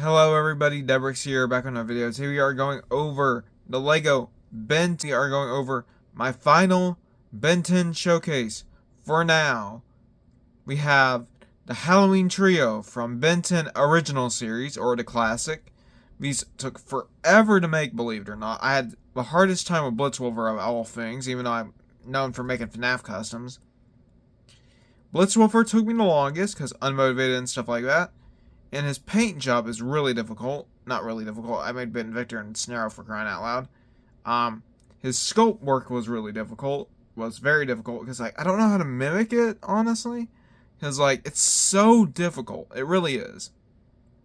Hello everybody, Debrix here, back on our video. Today we are going over the Lego Ben. We are going over my final Ben 10 showcase. For now, we have the Halloween Trio from Ben 10 Original Series, or the Classic. These took forever to make, believe it or not. I had the hardest time with Blitzwolfer of all things, even though I'm known for making FNAF customs. Blitzwolfer took me the longest, because unmotivated and stuff like that. And his paint job is really difficult. Not really difficult. I made BenVictor and Snarrow for crying out loud. His sculpt work was really difficult. Was very difficult because I don't know how to mimic it, honestly. Because it's so difficult. It really is.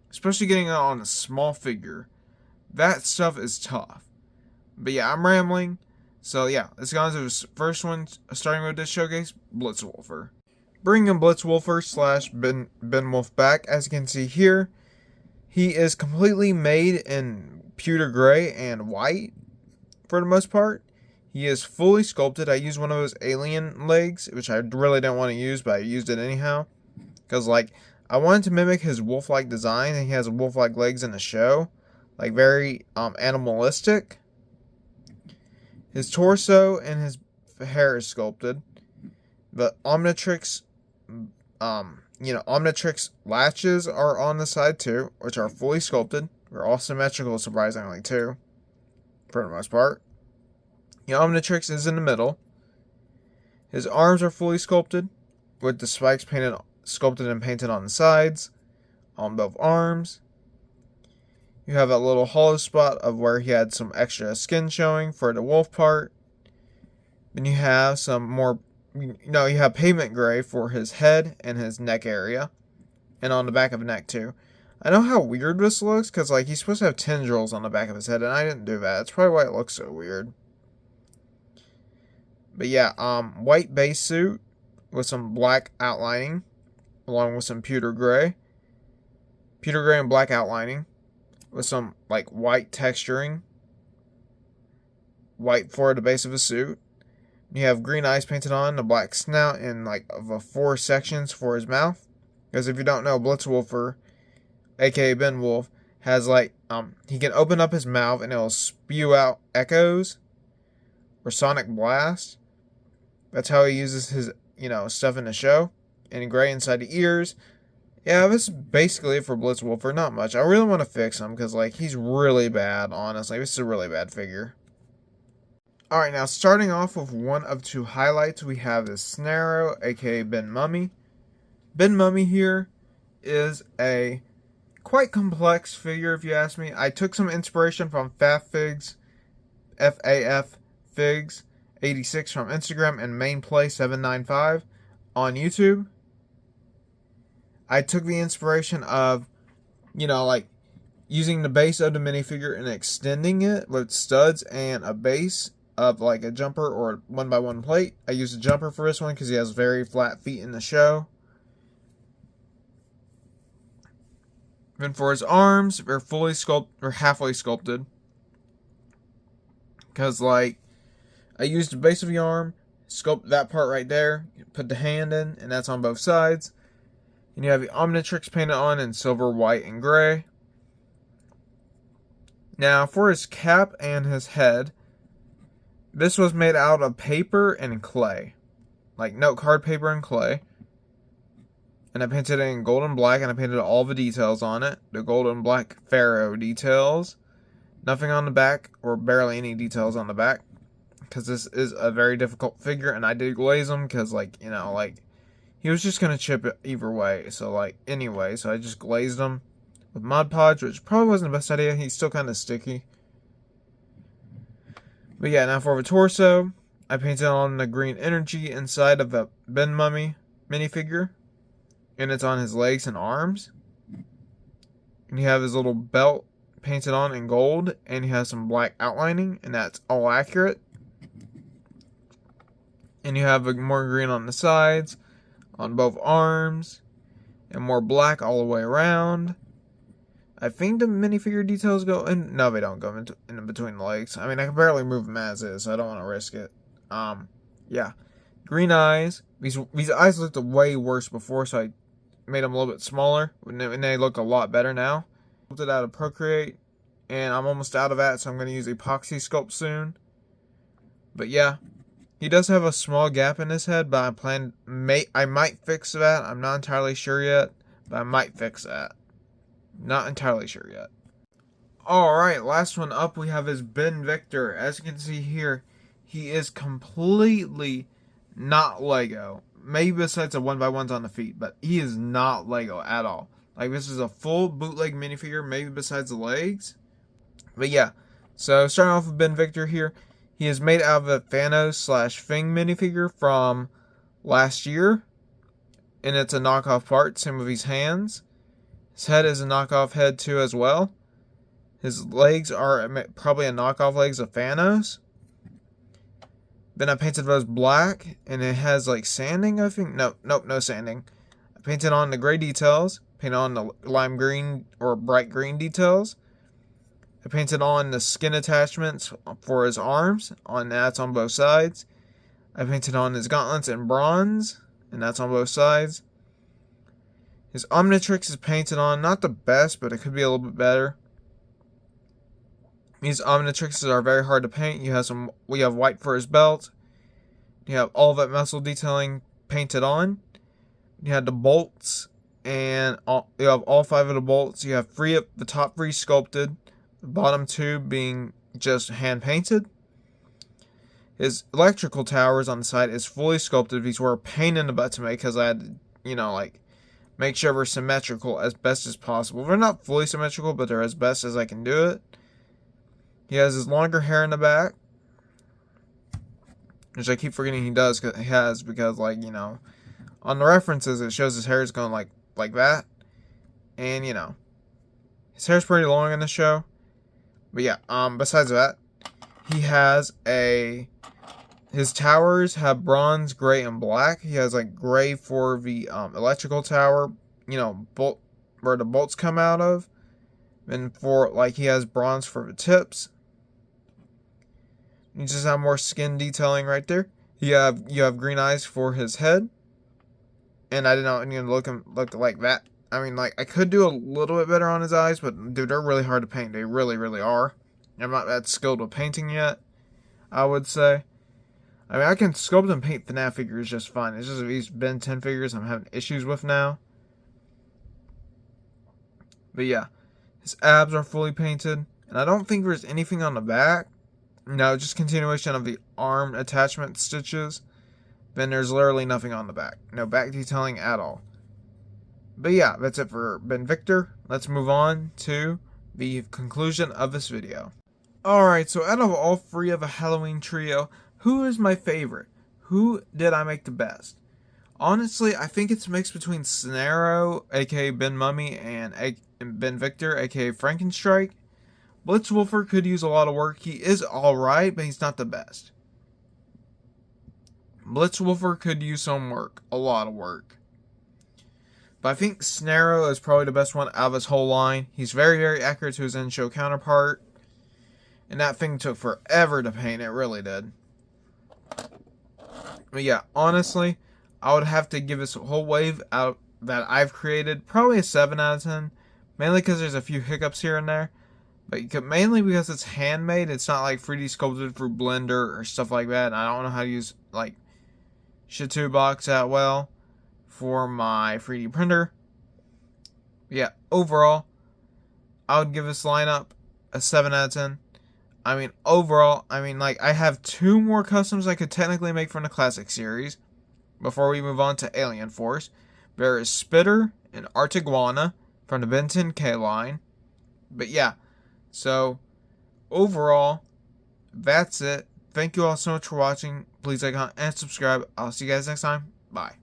Especially getting it on a small figure. That stuff is tough. But yeah, I'm rambling. So yeah, let's go on to the first one, starting with this showcase, Blitzwolfer. Bringing Blitzwolfer / BenWolf back, as you can see here, he is completely made in pewter gray and white for the most part. He is fully sculpted. I used one of those alien legs, which I really didn't want to use, but I used it anyhow. Because, I wanted to mimic his wolf-like design, and he has wolf-like legs in the show. Very animalistic. His torso and his hair is sculpted. The Omnitrix Omnitrix latches are on the side too, which are fully sculpted. They're all symmetrical, surprisingly, too, for the most part. The Omnitrix is in the middle. His arms are fully sculpted, with the spikes sculpted and painted on the sides, on both arms. You have a little hollow spot of where he had some extra skin showing for the wolf part. Then you have some more. You have pavement gray for his head and his neck area. And on the back of the neck, too. I know how weird this looks, because, he's supposed to have tendrils on the back of his head, and I didn't do that. That's probably why it looks so weird. But yeah, white base suit with some black outlining, along with some pewter gray. Pewter gray and black outlining, with some, white texturing. White for the base of his suit. You have green eyes painted on, a black snout, and of 4 sections for his mouth. Because if you don't know, Blitzwolfer, aka BenWolf, has he can open up his mouth and it'll spew out echoes or sonic blast. That's how he uses his stuff in the show. And gray inside the ears. Yeah, this is basically it for Blitzwolfer. Not much. I really want to fix him because he's really bad. Honestly, this is a really bad figure. Alright, now starting off with one of 2 highlights, we have this Snarrow, aka Benmummy. Benmummy here is a quite complex figure, if you ask me. I took some inspiration from FAF Figs 86 from Instagram and Mainplay795 on YouTube. I took the inspiration of, using the base of the minifigure and extending it with studs and a base of a jumper or a 1x1 plate. I used a jumper for this one because he has very flat feet in the show. Then for his arms, they're fully sculpted or halfway sculpted. Because I used the base of the arm, sculpt that part right there, put the hand in, and that's on both sides. And you have the Omnitrix painted on in silver, white, and gray. Now for his cap and his head, this was made out of paper and clay. Note card paper and clay. And I painted it in gold and black, and I painted all the details on it. The gold and black Pharaoh details. Nothing on the back, or barely any details on the back. Because this is a very difficult figure, and I did glaze him, because, he was just going to chip it either way. So, anyway, so I just glazed him with Mod Podge, which probably wasn't the best idea. He's still kind of sticky. But yeah, now for the torso, I painted on the green energy inside of the Benmummy minifigure. And it's on his legs and arms. And you have his little belt painted on in gold. And he has some black outlining. And that's all accurate. And you have more green on the sides, on both arms. And more black all the way around. I think the minifigure details go in. No, they don't go in between the legs. I mean, I can barely move them as is, so I don't want to risk it. Yeah. Green eyes. These eyes looked way worse before, so I made them a little bit smaller. And they look a lot better now. Sculpted out of Procreate, and I'm almost out of that, so I'm going to use epoxy sculpt soon. But yeah, he does have a small gap in his head, but I might fix that. I'm not entirely sure yet, but I might fix that. Not entirely sure yet. Alright, last one up we have is BenVictor. As you can see here, he is completely not Lego. Maybe besides the 1x1s on the feet, but he is not Lego at all. Like, this is a full bootleg minifigure, maybe besides the legs. But yeah, so starting off with BenVictor here, he is made out of a Thanos/Fing minifigure from last year. And it's a knockoff part, same with his hands. His head is a knockoff head too as well. His legs are probably a knockoff legs of Thanos. Then I painted those black, and it has like sanding, I think. No sanding. I painted on the gray details, painted on the lime green or bright green details. I painted on the skin attachments for his arms, that's on both sides. I painted on his gauntlets in bronze, and that's on both sides. His Omnitrix is painted on, not the best, but it could be a little bit better. These Omnitrixes are very hard to paint. We have white for his belt. You have all that muscle detailing painted on. You have the bolts, and you have all 5 of the bolts. You have the top 3 sculpted, the bottom 2 being just hand painted. His electrical towers on the side is fully sculpted. These were a pain in the butt to make because I had to, make sure they're symmetrical as best as possible. They're not fully symmetrical, but they're as best as I can do it. He has his longer hair in the back, which I keep forgetting he does because on the references it shows his hair is going like that, and his hair's pretty long in the show. But yeah, besides that, he has his towers have bronze, gray, and black. He has gray for the electrical tower, bolt where the bolts come out of, and he has bronze for the tips. You just have more skin detailing right there. You have green eyes for his head, and I didn't even look like that. I mean, I could do a little bit better on his eyes, but dude, they're really hard to paint. They really, really are. I'm not that skilled with painting yet, I would say. I mean, I can sculpt and paint FNAF figures just fine. It's just these Ben 10 figures I'm having issues with now. But yeah, his abs are fully painted, and I don't think there's anything on the back. No, just continuation of the arm attachment stitches. Then there's literally nothing on the back. No back detailing at all. But yeah, that's it for BenVictor. Let's move on to the conclusion of this video. Alright, so out of all 3 of a Halloween trio, who is my favorite? Who did I make the best? Honestly, I think it's mixed between Snarrow, aka Benmummy, and BenVictor, aka Frankenstrike. Blitzwolfer could use a lot of work. He is alright, but he's not the best. Blitzwolfer could use some work. A lot of work. But I think Snarrow is probably the best one out of his whole line. He's very, very accurate to his in-show counterpart. And that thing took forever to paint. It really did. But yeah, honestly, I would have to give this whole wave out that I've created probably a 7 out of 10. Mainly because there's a few hiccups here and there. But mainly because it's handmade. It's not like 3D sculpted through Blender or stuff like that. And I don't know how to use Shitubox that well for my 3D printer. But yeah, overall, I would give this lineup a 7 out of 10. I mean, overall, I have 2 more customs I could technically make from the Classic series before we move on to Alien Force. There is Spitter and articguana from the Ben 10K line. But yeah, so overall, that's it. Thank you all so much for watching. Please like, comment, and subscribe. I'll see you guys next time. Bye.